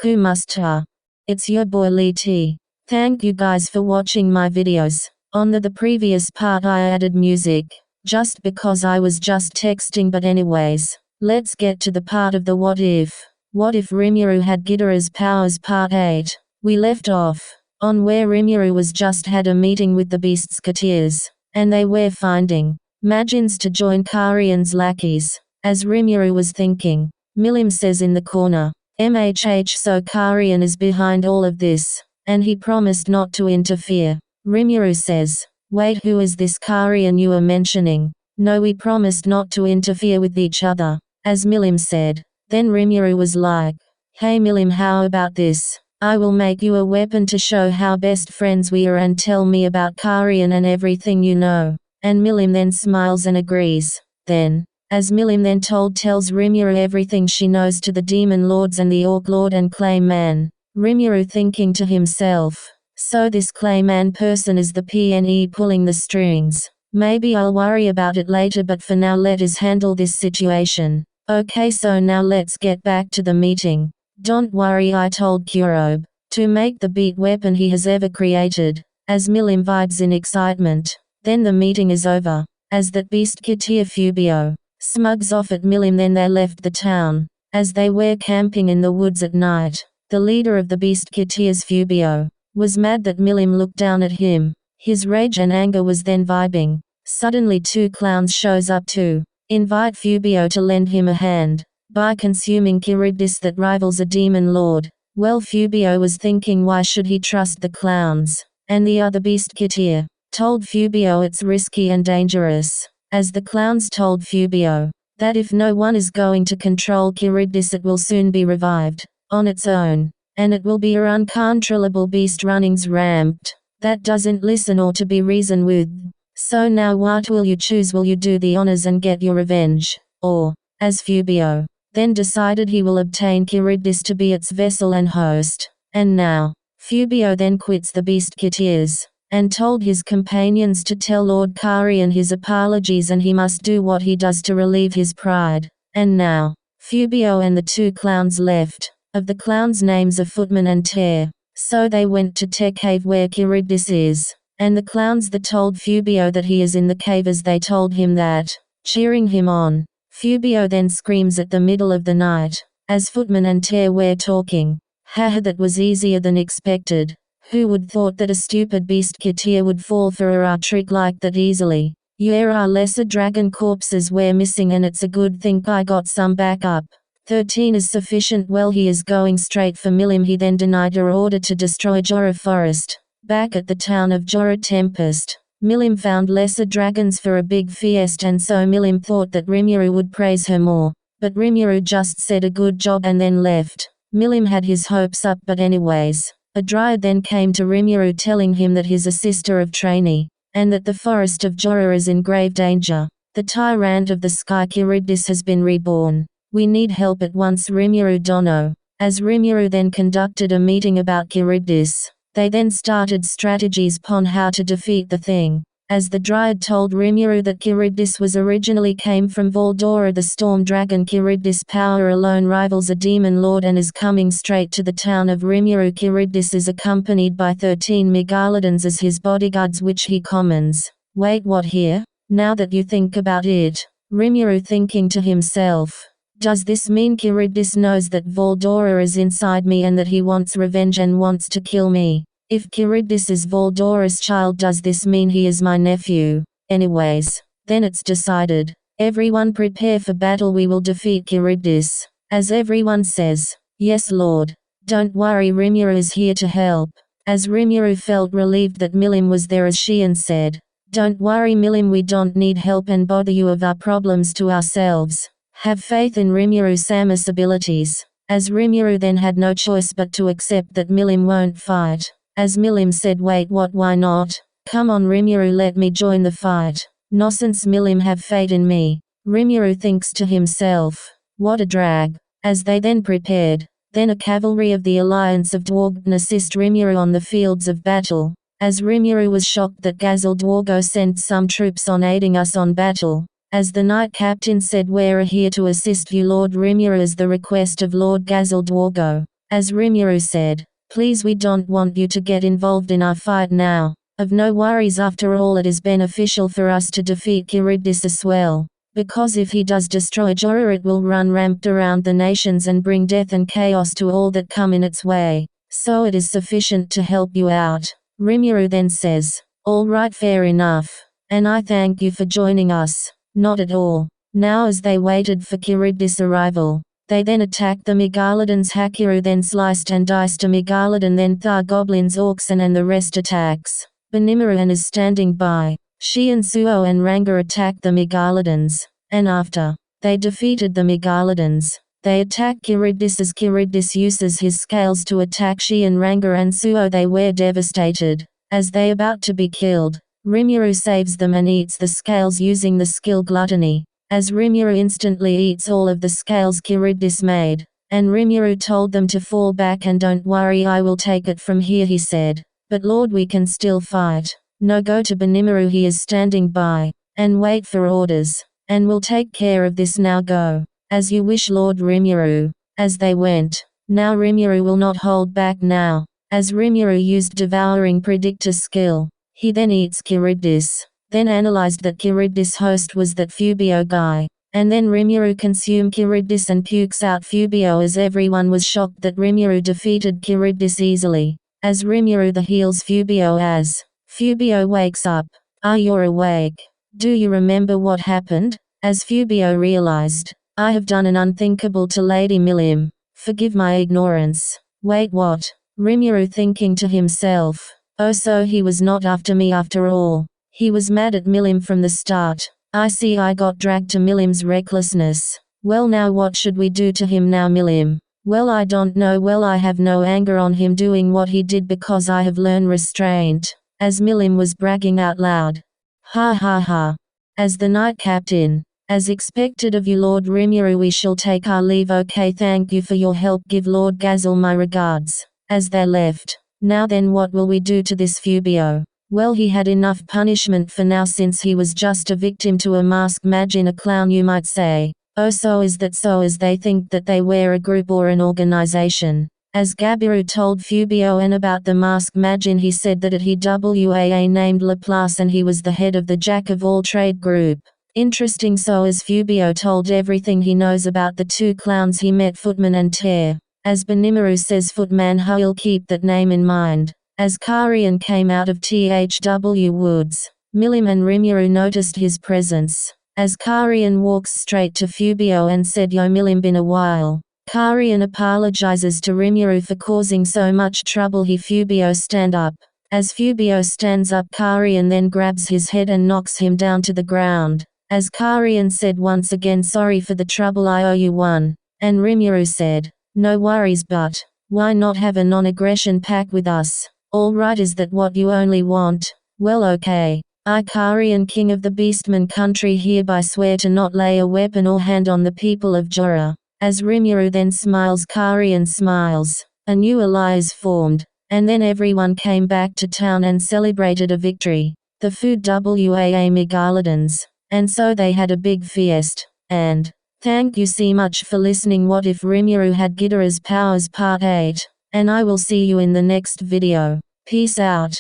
Kumasta. It's your boy Lee T. Thank you guys for watching my videos. On the previous part I added music, just because I was just texting, but anyways, let's get to the part of the what if. What if Rimuru had Ghidorahs powers part 8. We left off on where Rimuru was just had a meeting with the Beastketeers, and they were finding Majins to join Karian's lackeys. As Rimuru was thinking, Milim says in the corner, so Karian is behind all of this, and he promised not to interfere. Rimuru says, wait, who is this Karian you are mentioning? No, we promised not to interfere with each other, as Milim said. Then Rimuru was like, hey Milim, how about this? I will make you a weapon to show how best friends we are, and tell me about Karian and everything you know. And Milim then smiles and agrees. Then, as Milim then tells Rimuru everything she knows to the Demon Lords and the Orc Lord and Clayman, Rimuru thinking to himself, so this Clayman person is the PNE pulling the strings. Maybe I'll worry about it later, but for now let us handle this situation. Okay, so now let's get back to the meeting. Don't worry, I told Kurobe to make the beat weapon he has ever created, as Milim vibes in excitement. Then the meeting is over, as that Beastketeer Fubio smugs off at Milim. Then they left the town, as they were camping in the woods at night. The leader of the Beastketeers, Fubio, was mad that Milim looked down at him. His rage and anger was then vibing. Suddenly 2 clowns shows up to invite Fubio to lend him a hand by consuming Charybdis that rivals a demon lord. Well, Fubio was thinking, why should he trust the clowns? And the other Beastketeer told Fubio it's risky and dangerous, as the clowns told Fubio that if no one is going to control Charybdis, it will soon be revived on its own, and it will be a uncontrollable beast runnings ramped that doesn't listen or to be reasoned with. So now what will you choose? Will you do the honors and get your revenge, or, as Fubio then decided, he will obtain Charybdis to be its vessel and host? And now, Fubio then quits the Beastketeers, and told his companions to tell Lord Karian his apologies, and he must do what he does to relieve his pride. And now, Fubio and the 2 clowns left. Of the clowns' names are Footman and Tear. So they went to Tear Cave where Charybdis is. And the clowns that told Fubio that he is in the cave, as they told him that, cheering him on. Fubio then screams at the middle of the night, as Footman and Tear were talking. Haha, that was easier than expected. Who would thought that a stupid Beastketeer would fall for a trick like that easily? Yeah, our lesser dragon corpses were missing, and it's a good thing I got some backup. 13 is sufficient. Well, he is going straight for Milim. He then denied her order to destroy Jorah Forest. Back at the town of Jorah Tempest, Milim found lesser dragons for a big feast, and so Milim thought that Rimuru would praise her more. But Rimuru just said a good job and then left. Milim had his hopes up, but anyways, a dryad then came to Rimuru telling him that he's a sister of Trainee, and that the forest of Jorah is in grave danger. The tyrant of the sky Charybdis has been reborn. We need help at once, Rimuru Dono. As Rimuru then conducted a meeting about Charybdis, they then started strategies upon how to defeat the thing. As the Dryad told Rimuru that Charybdis was originally came from Valdora the Storm Dragon. Charybdis' power alone rivals a demon lord and is coming straight to the town of Rimuru. Charybdis is accompanied by 13 Megalodons as his bodyguards, which he commands. Wait, what here? Now that you think about it, Rimuru thinking to himself, does this mean Charybdis knows that Valdora is inside me and that he wants revenge and wants to kill me? If Charybdis is Valdora's child, does this mean he is my nephew? Anyways, then it's decided. Everyone prepare for battle, we will defeat Charybdis. As everyone says, yes Lord. Don't worry, Rimuru is here to help. As Rimuru felt relieved that Milim was there, as Shion said, don't worry Milim, we don't need help and bother you of our problems to ourselves. Have faith in Rimuru Samus abilities. As Rimuru then had no choice but to accept that Milim won't fight. As Milim said, wait, what, why not? Come on Rimuru, let me join the fight. Nonsense Milim, have faith in me. Rimuru thinks to himself, what a drag. As they then prepared, then a cavalry of the alliance of Dwarven assist Rimuru on the fields of battle. As Rimuru was shocked that Gazelle Dwargo sent some troops on aiding us on battle. As the knight captain said, we're here to assist you Lord Rimuru, as the request of Lord Gazelle Dwargo. As Rimuru said, please, we don't want you to get involved in our fight now. Of no worries, after all it is beneficial for us to defeat Charybdis as well. Because if he does destroy Jorah, it will run rampant around the nations and bring death and chaos to all that come in its way. So it is sufficient to help you out. Rimuru then says, all right, fair enough. And I thank you for joining us. Not at all. Now as they waited for Charybdis' arrival, they then attacked the Megalodons. Hakiru then sliced and diced a Megalodon, then Thar goblins, Orcsen and the rest attacks. Benimaru is standing by. She and Suo and Ranga attacked the Megalodons, and after they defeated the Megalodons, they attack Charybdis. As Charybdis uses his scales to attack She and Ranga and Suo, they were devastated. As they about to be killed, Rimuru saves them and eats the scales using the skill Gluttony. As Rimuru instantly eats all of the scales Charybdis made, and Rimuru told them to fall back and don't worry, I will take it from here, he said. But Lord, we can still fight. No, go to Benimaru, he is standing by, and wait for orders, and we'll take care of this now, go. As you wish, Lord Rimuru. As they went, now Rimuru will not hold back now. As Rimuru used Devouring Predictor skill, he then eats Charybdis, then analyzed that Charybdis' host was that Fubio guy, and then Rimuru consumed Charybdis and pukes out Fubio. As everyone was shocked that Rimuru defeated Charybdis easily, as Rimuru the heals Fubio. As Fubio wakes up, you're awake. Do you remember what happened? As Fubio realized, I have done an unthinkable to Lady Milim. Forgive my ignorance. Wait, what? Rimuru thinking to himself, oh, so he was not after me after all. He was mad at Milim from the start. I see, I got dragged to Milim's recklessness. Well, now what should we do to him now, Milim? Well, I don't know. Well, I have no anger on him doing what he did because I have learned restraint. As Milim was bragging out loud. Ha ha ha. As the Knight Captain, as expected of you, Lord Rimuru, we shall take our leave. Okay, thank you for your help. Give Lord Gazelle my regards. As they left. Now then, what will we do to this Fubio? Well, he had enough punishment for now, since he was just a victim to a masked magician, a clown you might say. Oh, so is that so? As they think that they were a group or an organization. As Gabiru told Fubio and about the masked magician, he said that he WAA named Laplace and he was the head of the Jack of all trade group. Interesting. So as Fubio told everything he knows about the two clowns he met, Footman and Tear. As Benimaru says, Footman, he'll keep that name in mind. As Karian came out of THW Woods, Milim and Rimuru noticed his presence. As Karian walks straight to Fubio and said, Yo Milim, been a while. Karian apologizes to Rimuru for causing so much trouble. Fubio stand up. As Fubio stands up, Karian then grabs his head and knocks him down to the ground. As Karian said once again, sorry for the trouble, I owe you one. And Rimuru said, no worries, but why not have a non-aggression pact with us? All right, is that what you only want? Well, okay. I, Karian, king of the Beastman country, hereby swear to not lay a weapon or hand on the people of Jorah. As Rimuru then smiles, Karian smiles. A new ally is formed, and then everyone came back to town and celebrated a victory. The food WAA Megalodons. And so they had a big feast. And thank you so much for listening. What if Rimuru had Ghidorahs powers part 8. And I will see you in the next video. Peace out.